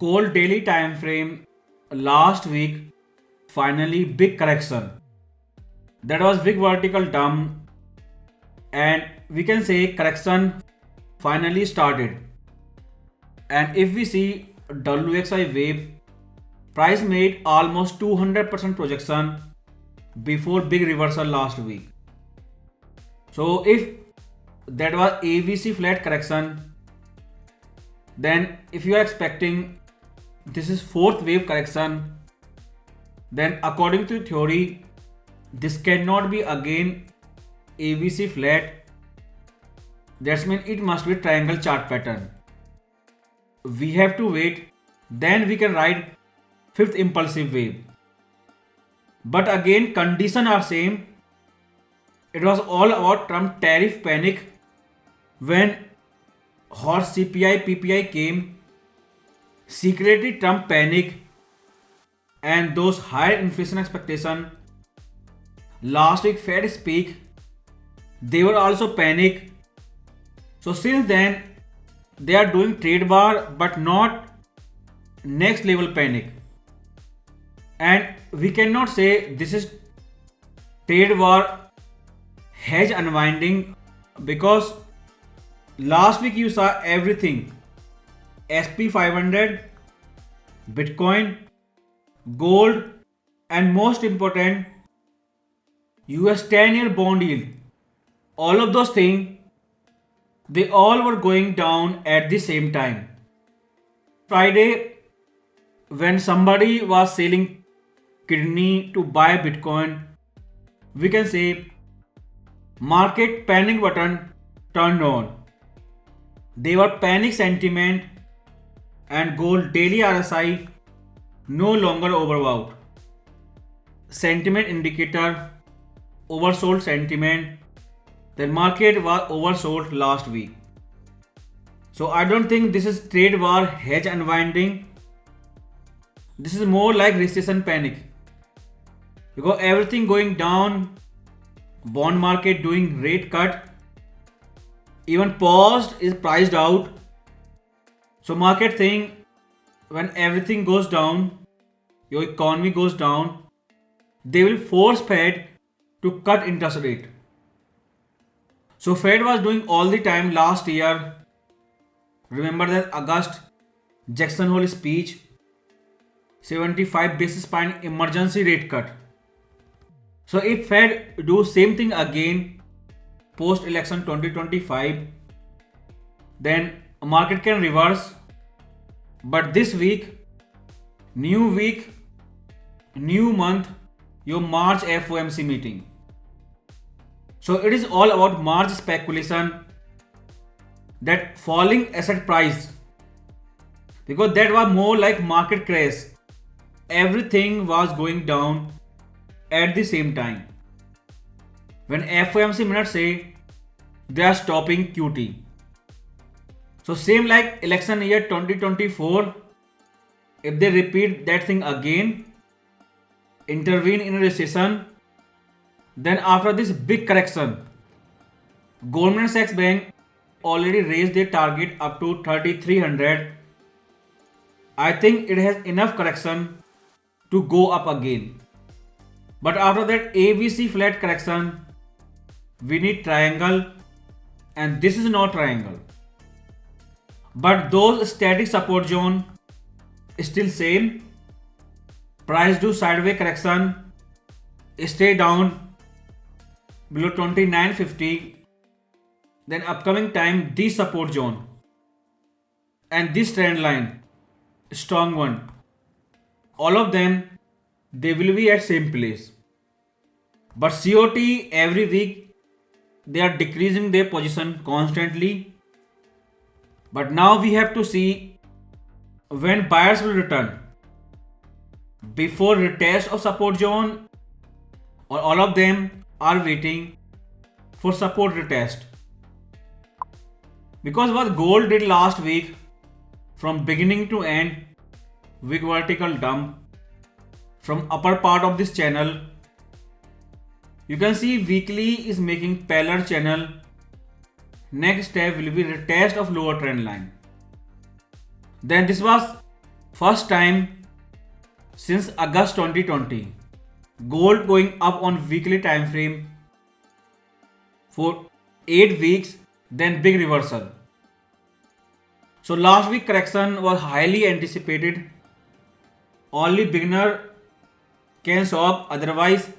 Cold daily time frame last week, finally big correction. That was big vertical dump, and we can say correction finally started. And if we see WXI wave, price made almost 200% projection before big reversal last week. So if that was AVC flat correction, then if you are expecting this is fourth wave correction, then according to theory, this cannot be again AVC flat. That means it must be triangle chart pattern. We have to wait, then we can write fifth impulsive wave. But again, conditions are same. It was all about Trump tariff panic when hot CPI PPI came. Secretly Trump panic and those higher inflation expectation. Last week Fed speak, they were also panic. So since then they are doing trade war but not next level panic. And we cannot say this is trade war hedge unwinding because last week you saw everything. SP 500, Bitcoin, gold, and most important US 10-year bond yield. All of those things, they all were going down at the same time. Friday, when somebody was selling kidney to buy Bitcoin, we can say market panic button turned on. They were panic sentiment and gold daily RSI no longer overbought. Sentiment indicator oversold sentiment. The market was oversold last week. So I don't think this is trade war hedge unwinding. This is more like recession panic. Because everything going down, bond market doing rate cut, even paused is priced out. So market think when everything goes down, your economy goes down, they will force Fed to cut interest rate. So Fed was doing all the time last year. Remember that August Jackson Hole speech, 75 basis point emergency rate cut. So if Fed do same thing again post election 2025, then market can reverse. But this week, new month, your March FOMC meeting. So it is all about March speculation, that falling asset price, because that was more like market crash. Everything was going down at the same time. When FOMC minutes say they are stopping QT. So same like election year 2024, if they repeat that thing again, intervene in a recession, then after this big correction, Goldman Sachs Bank already raised their target up to 3300. I think it has enough correction to go up again. But after that ABC flat correction, we need triangle, and this is not triangle. But those static support zone still same. Price do sideways correction, stay down below 2950. Then upcoming time this support zone and this trend line, strong one. All of them they will be at same place. But COT every week they are decreasing their position constantly. But now we have to see when buyers will return. Before retest of support zone, or all of them are waiting for support retest. Because what gold did last week, from beginning to end, big vertical dump from upper part of this channel. You can see weekly is making parallel channel. Next step will be retest of lower trend line. Then this was first time since August 2020. Gold going up on weekly time frame for 8 weeks, then big reversal. So last week correction was highly anticipated. Only beginner can shock, otherwise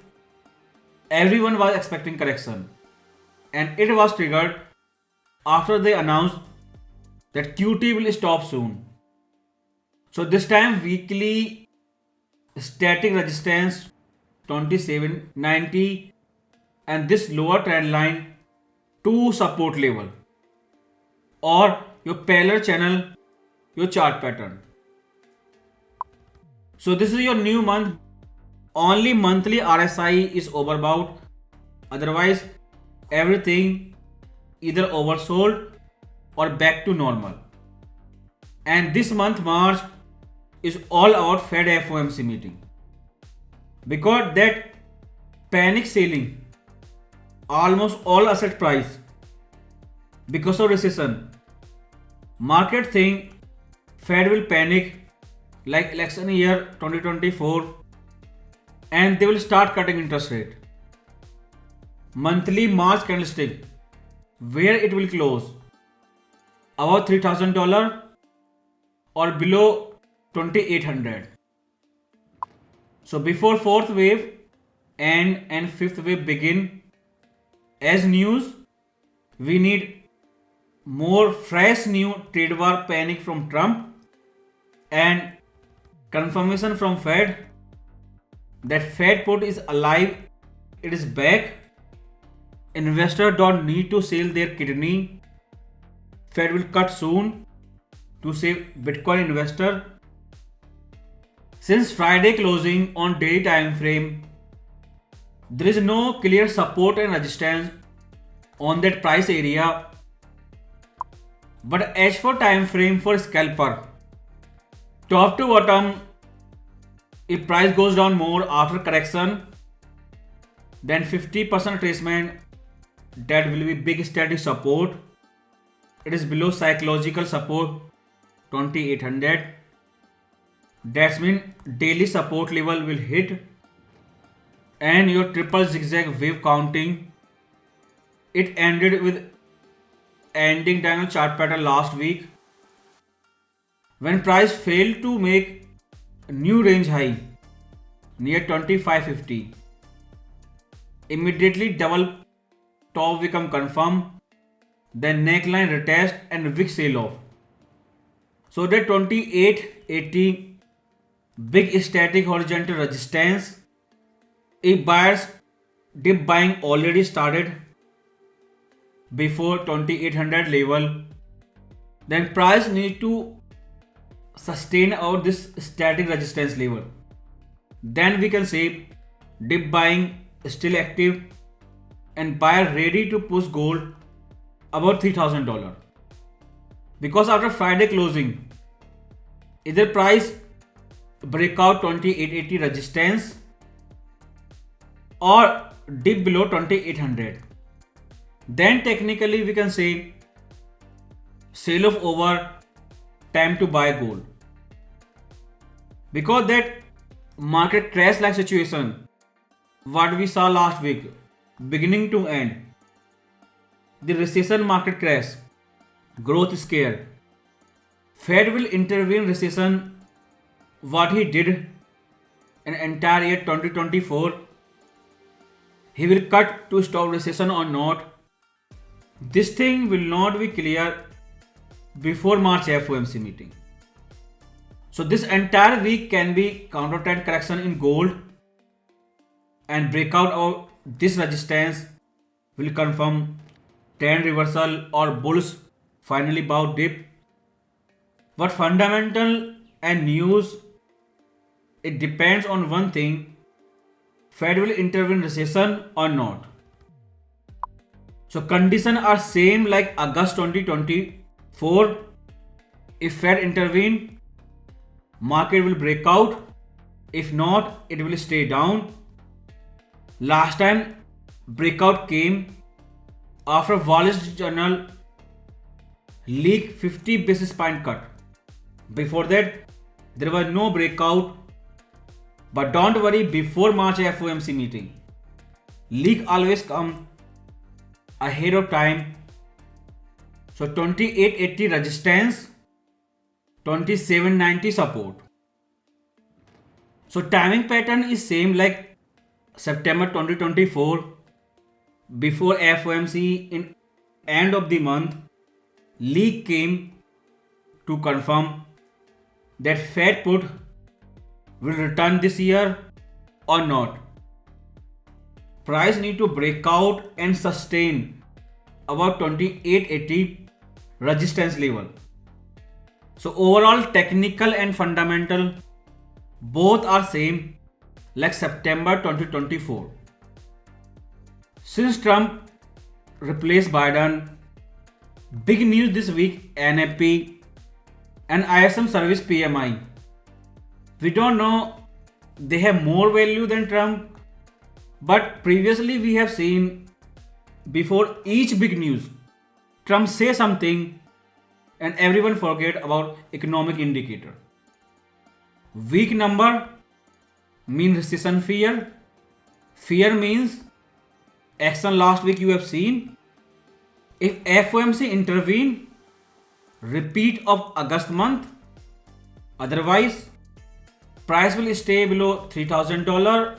everyone was expecting correction. And it was triggered after they announced that QT will stop soon. So this time weekly static resistance 2790 and this lower trend line to support level or your parallel channel, your chart pattern. So this is your new month. Only monthly RSI is overbought. Otherwise everything either oversold or back to normal. And this month March is all about Fed FOMC meeting. Because that panic selling almost all asset price because of recession. Market think Fed will panic like election year 2024 and they will start cutting interest rate. Monthly March candlestick where it will close above $3,000 or below 2800. So before fourth wave and fifth wave begin as news, we need more fresh new trade war panic from Trump and confirmation from Fed that Fed put is alive, it is back. Investors don't need to sell their kidney. Fed will cut soon to save Bitcoin investor. Since Friday closing on daily time frame, there is no clear support and resistance on that price area. But as for time frame for scalper, top to bottom, if price goes down more after correction, then 50% retracement, that will be big static support. It is below psychological support 2800. That's mean daily support level will hit and your triple zigzag wave counting. It ended with ending diagonal chart pattern last week when price failed to make a new range high near 2550. Immediately double top become confirmed, then neckline retest and wick sell off. So that 2880 big static horizontal resistance. If buyers dip buying already started before 2800 level, then price need to sustain out this static resistance level. Then we can say dip buying still active and buyer ready to push gold about $3,000. Because after Friday closing, either price breakout 2880 resistance or dip below 2800. Then technically we can say sell off over, time to buy gold. Because that market crash like situation what we saw last week beginning to end, the recession market crash, growth scare, Fed will intervene recession what he did in entire year 2024. He will cut to stop recession or not. This thing will not be clear before March FOMC meeting. So this entire week can be counter-trend correction in gold and breakout of this resistance will confirm trend reversal or bulls finally bout dip. But fundamental and news, it depends on one thing, Fed will intervene recession or not. So conditions are same like August 2024. If Fed intervene, market will break out. If not, it will stay down. Last time breakout came after Wall Street Journal leaked 50 basis point cut. Before that, There was no breakout. But don't worry, before March FOMC meeting, leak always come ahead of time. So 2880 resistance, 2790 support. So timing pattern is same like September 2024. Before FOMC in end of the month, leak came to confirm that Fed put will return this year or not. Price need to break out and sustain about 2880 resistance level. So overall technical and fundamental both are same like September 2024. Since Trump replaced Biden, big news this week NFP and ISM service PMI. We don't know they have more value than Trump, but previously we have seen before each big news, Trump say something and everyone forget about economic indicator. Weak number mean recession fear. Fear means action last week you have seen. If FOMC intervene, repeat of August month. Otherwise, price will stay below $3,000